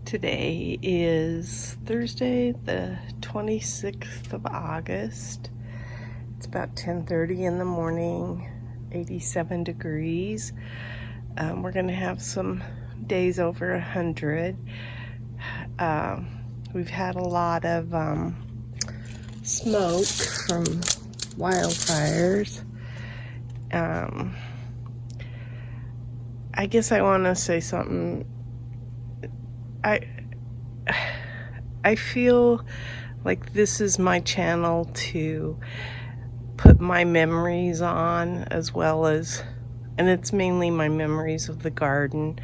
Today is Thursday, the 26th of August. It's about 10:30 in the morning, 87 degrees. We're gonna have some days over 100. We've had a lot of smoke from wildfires. I guess I want to say something. I feel like this is my channel to put my memories on, as well as, and it's mainly my memories of the garden,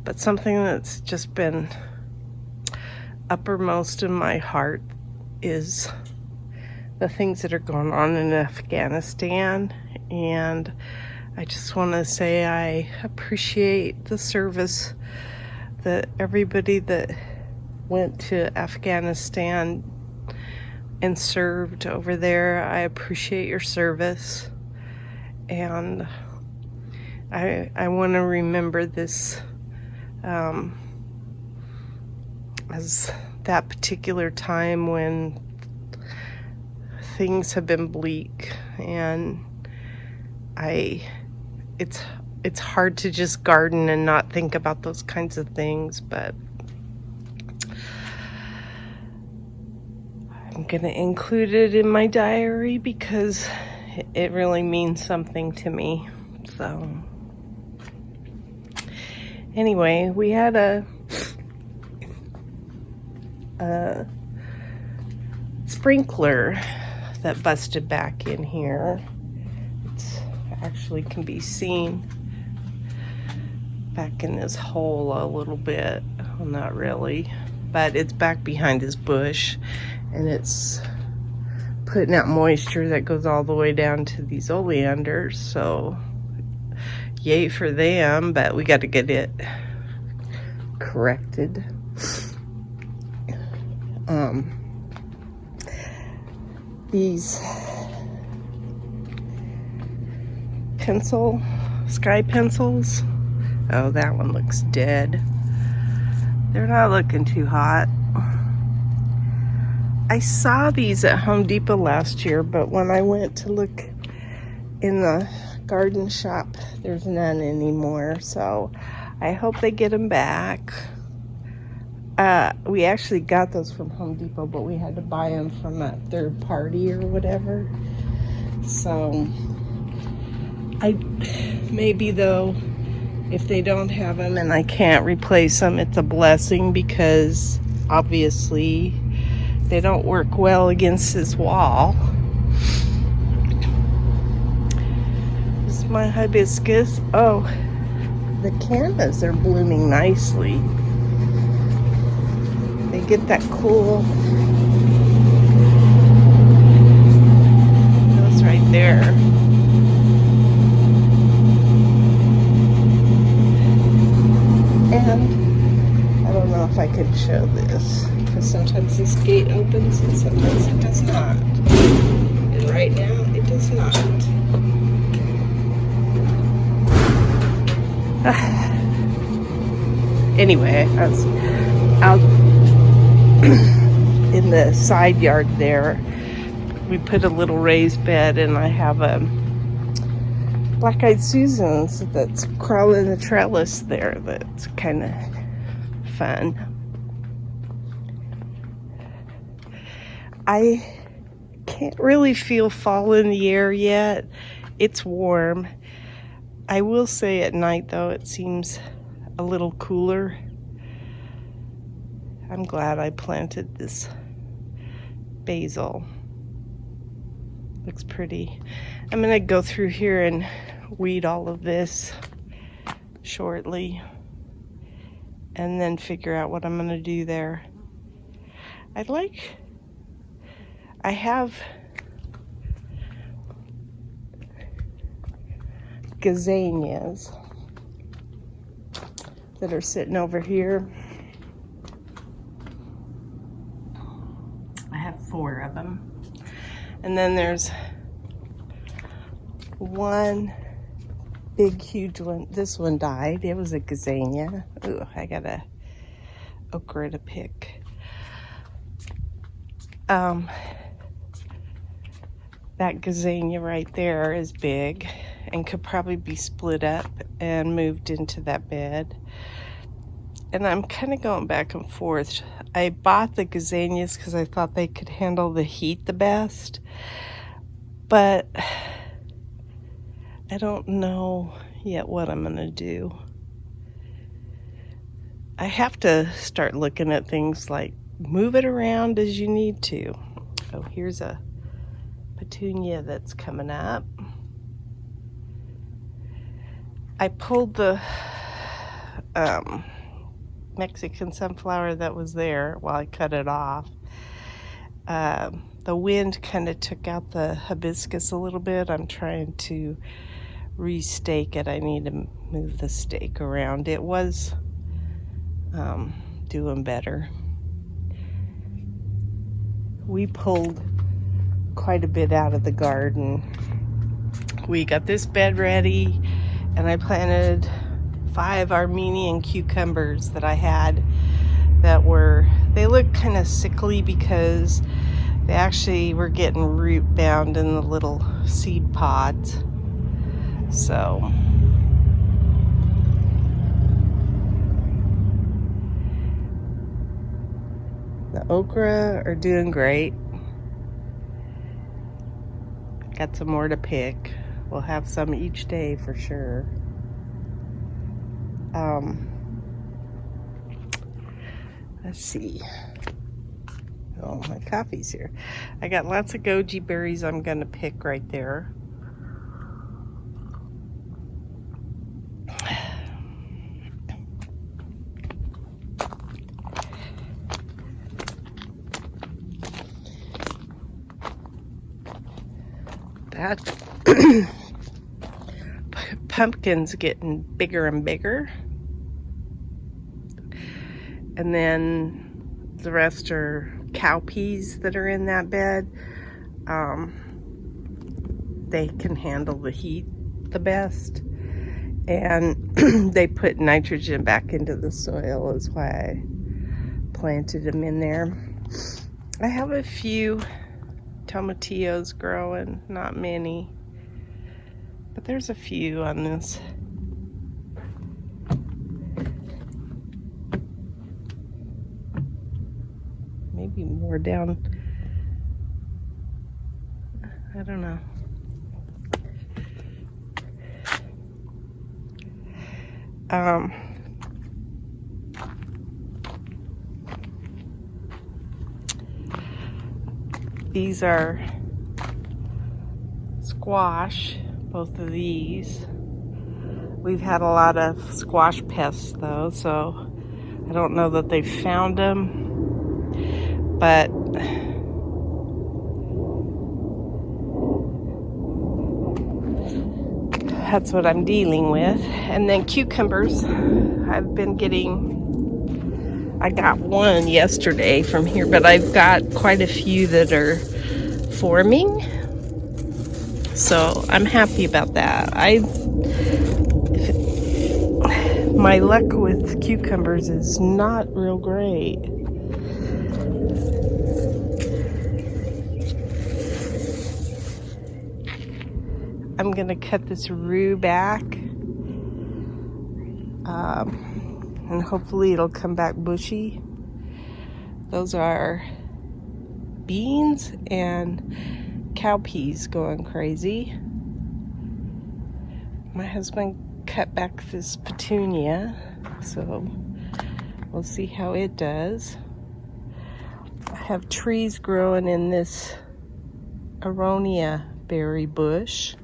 but something that's just been uppermost in my heart is the things that are going on in Afghanistan. And I just want to say I appreciate the service that everybody that went to Afghanistan and served over there. I appreciate your service, and I want to remember this as that particular time when things have been bleak, and it's hard to just garden and not think about those kinds of things, but I'm gonna include it in my diary because it really means something to me. So anyway, we had a sprinkler that busted back in here. It's actually can be seen back in this hole a little bit. Well, not really, but it's back behind this bush, and it's putting out moisture that goes all the way down to these oleanders. So yay for them, but we got to get it corrected. These sky pencils, oh, that one looks dead. They're not looking too hot. I saw these at Home Depot last year, but when I went to look in the garden shop, there's none anymore. So I hope they get them back. We actually got those from Home Depot, but we had to buy them from a third party or whatever. So maybe though, if they don't have them and I can't replace them, it's a blessing, because obviously they don't work well against this wall. This is my hibiscus. Oh, the canvas are blooming nicely. They get that cool. Those right there. And I don't know if I could show this, because sometimes this gate opens and sometimes it does not. And right now it does not. Anyway, I was out in the side yard there. We put a little raised bed, and I have a black-eyed Susans that's crawling the trellis there. That's kind of fun. I can't really feel fall in the air yet. It's warm. I will say at night though, it seems a little cooler. I'm glad I planted this basil. Looks pretty. I'm gonna go through here and weed all of this shortly, and then figure out what I'm gonna do there. I have gazanias that are sitting over here. I have 4 of them. And then there's one big, huge one. This one died. It was a gazania. Ooh, I gotta okra to pick. That gazania right there is big and could probably be split up and moved into that bed. And I'm kind of going back and forth. I bought the gazanias because I thought they could handle the heat the best, but I don't know yet what I'm gonna do. I have to start looking at things like move it around as you need to. Oh, here's a petunia that's coming up. I pulled the Mexican sunflower that was there while I cut it off. The wind kind of took out the hibiscus a little bit. I'm trying to restake it. I need to move the stake around. It was doing better. We pulled quite a bit out of the garden. We got this bed ready, and I planted 5 Armenian cucumbers that I had that they looked kind of sickly because they actually were getting root bound in the little seed pods. So the okra are doing great. Got some more to pick. We'll have some each day for sure. Let's see. Oh, my coffee's here. I got lots of goji berries I'm gonna pick right there. That pumpkin's getting bigger and bigger. And then the rest are cowpeas that are in that bed. They can handle the heat the best. And they put nitrogen back into the soil, is why I planted them in there. I have a few tomatillos growing, not many, but there's a few on this. Maybe more down, I don't know. These are squash, both of these. We've had a lot of squash pests though, so I don't know that they've found them, but that's what I'm dealing with. And then cucumbers, I've been getting, I got one yesterday from here, but I've got quite a few that are forming. So I'm happy about that. My luck with cucumbers is not real great. I'm gonna cut this rue back, and hopefully it'll come back bushy. Those are beans and cowpeas going crazy. My husband cut back this petunia, so we'll see how it does. I have trees growing in this aronia berry bush.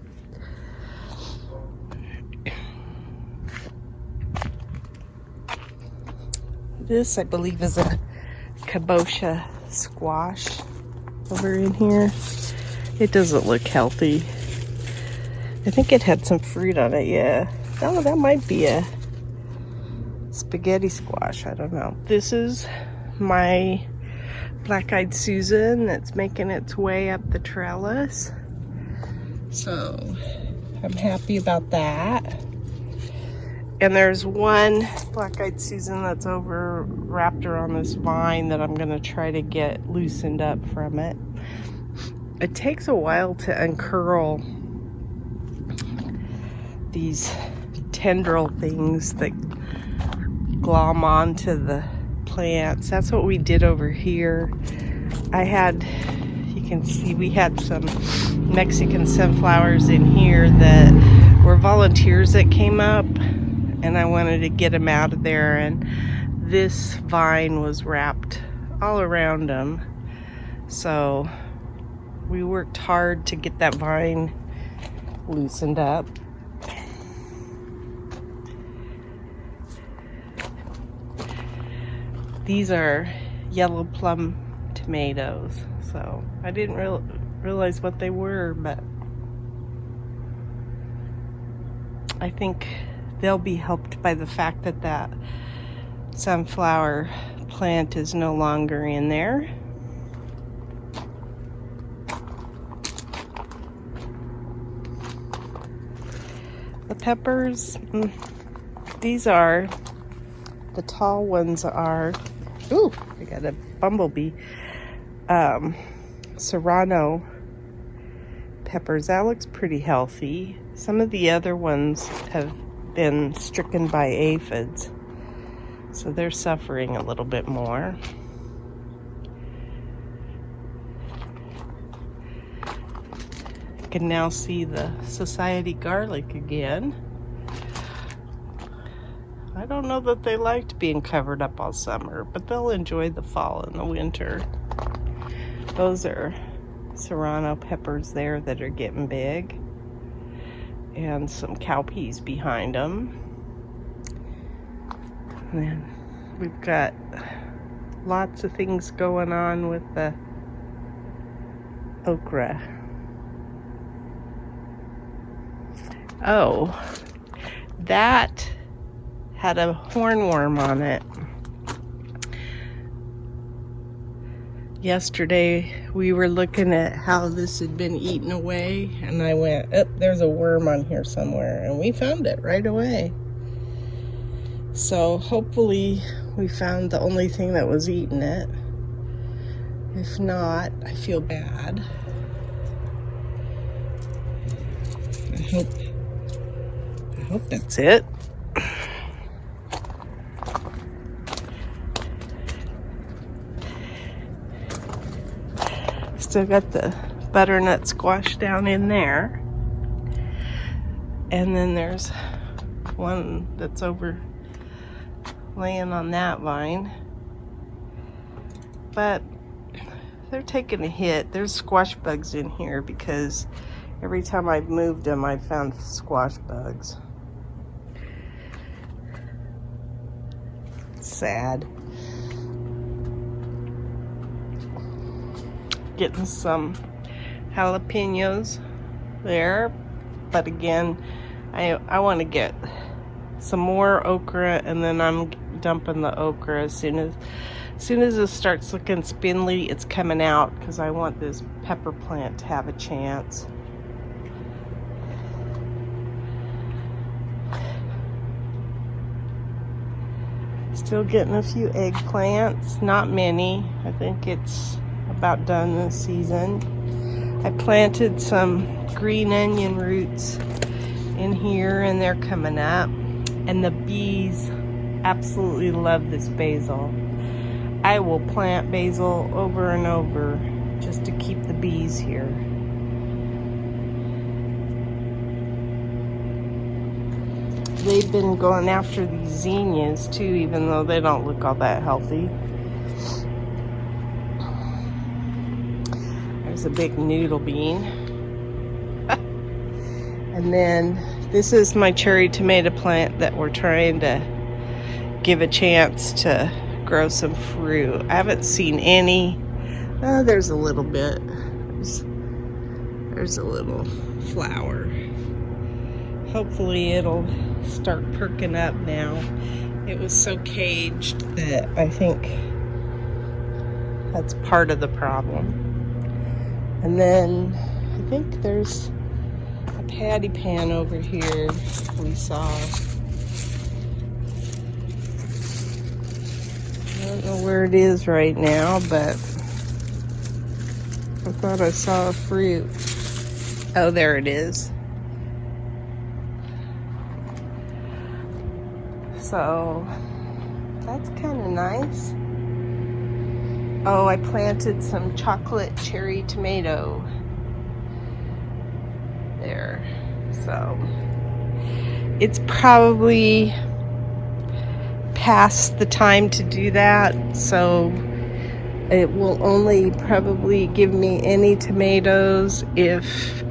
This, I believe, is a kabocha squash over in here. It doesn't look healthy. I think it had some fruit on it, yeah. Oh, that might be a spaghetti squash, I don't know. This is my black-eyed Susan that's making its way up the trellis. So I'm happy about that. And there's one black-eyed Susan that's over wrapped around this vine that I'm gonna try to get loosened up from it. It takes a while to uncurl these tendril things that glom onto the plants. That's what we did over here. You can see we had some Mexican sunflowers in here that were volunteers that came up, and I wanted to get them out of there, and this vine was wrapped all around them. So we worked hard to get that vine loosened up. These are yellow plum tomatoes, so I didn't realize what they were, but I think they'll be helped by the fact that that sunflower plant is no longer in there. The peppers, these are, the tall ones are, ooh, I got a bumblebee, serrano peppers. That looks pretty healthy. Some of the other ones have been stricken by aphids, so they're suffering a little bit more. You can now see the society garlic again. I don't know that they liked being covered up all summer, but they'll enjoy the fall and the winter. Those are serrano peppers there that are getting big, and some cowpeas behind them. And then we've got lots of things going on with the okra. Oh, that had a hornworm on it. Yesterday we were looking at how this had been eaten away, and I went, oh, there's a worm on here somewhere, and we found it right away. So hopefully we found the only thing that was eating it. If not, I feel bad. I hope that's it. Still got the butternut squash down in there. And then there's one that's over laying on that vine. But they're taking a hit. There's squash bugs in here because every time I've moved them, I've found squash bugs. Sad. Getting some jalapenos there, but again, I want to get some more okra, and then I'm dumping the okra as soon as it starts looking spindly. It's coming out because I want this pepper plant to have a chance. Still getting a few eggplants, not many. I think it's about done this season. I planted some green onion roots in here, and they're coming up. And the bees absolutely love this basil. I will plant basil over and over just to keep the bees here. They've been going after these zinnias too, even though they don't look all that healthy. There's a big noodle bean. And then this is my cherry tomato plant that we're trying to give a chance to grow some fruit. I haven't seen any. There's a little bit. There's a little flower. Hopefully it'll start perking up now. It was so caged that I think that's part of the problem. And then I think there's a patty pan over here we saw. don't know where it is right now, but I thought I saw a fruit. Oh, there it is. So that's kind of nice. Oh, I planted some chocolate cherry tomato there. So it's probably past the time to do that. So it will only probably give me any tomatoes if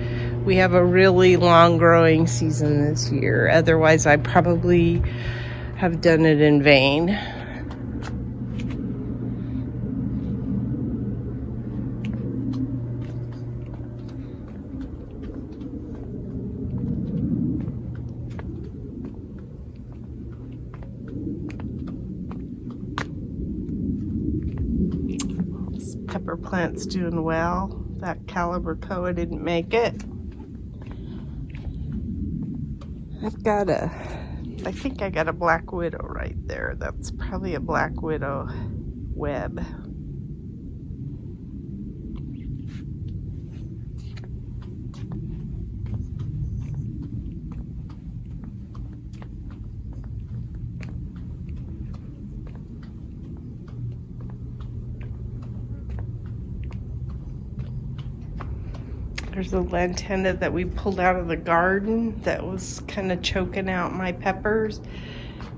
we have a really long growing season this year. Otherwise, I probably have done it in vain. This pepper plant's doing well. That Caliber Koa didn't make it. I think I got a black widow right there. That's probably a black widow web. There's a lantana that we pulled out of the garden that was kind of choking out my peppers.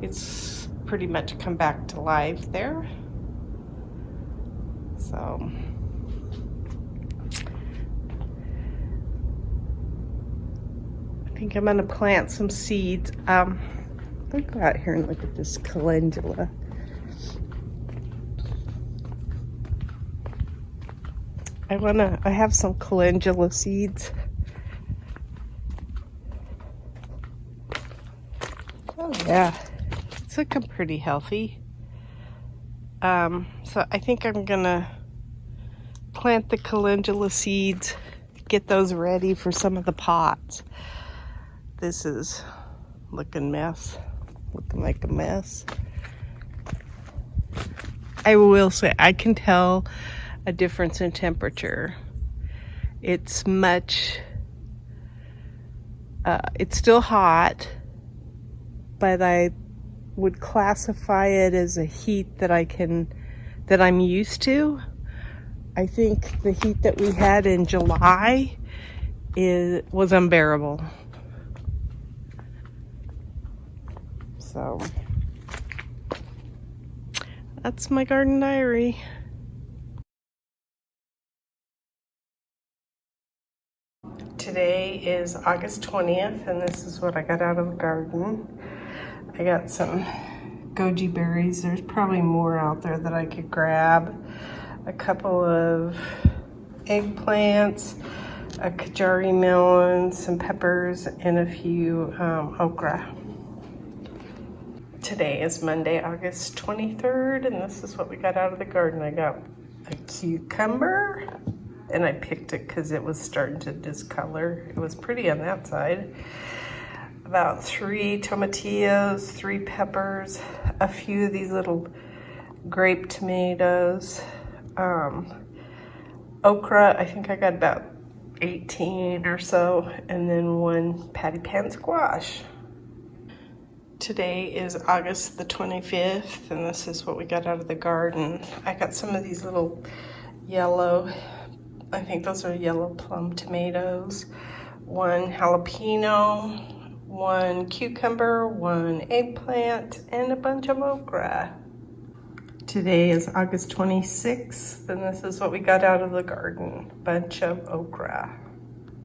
It's pretty much come back to life there. So I think I'm gonna plant some seeds. Let's go out here and look at this calendula. I have some calendula seeds. Oh yeah, it's looking pretty healthy. So I think I'm gonna plant the calendula seeds, get those ready for some of the pots. This is looking like a mess. I will say I can tell a difference in temperature. It's still hot, but I would classify it as a heat that I'm used to. I think the heat that we had in July was unbearable. So that's my garden diary. Today is August 20th, and this is what I got out of the garden. I got some goji berries. There's probably more out there that I could grab. A couple of eggplants, a kajari melon, some peppers, and a few okra. Today is Monday, August 23rd, and this is what we got out of the garden. I got a cucumber, and I picked it because it was starting to discolor. It was pretty on that side. About 3 tomatillos, 3 peppers, a few of these little grape tomatoes, okra. I think I got about 18 or so, and then 1 patty pan squash. Today is August the 25th, and this is what we got out of the garden. I got some of these little yellow, I think those are yellow plum tomatoes, 1 jalapeno, 1 cucumber, 1 eggplant, and a bunch of okra. Today is August 26th, and this is what we got out of the garden, bunch of okra.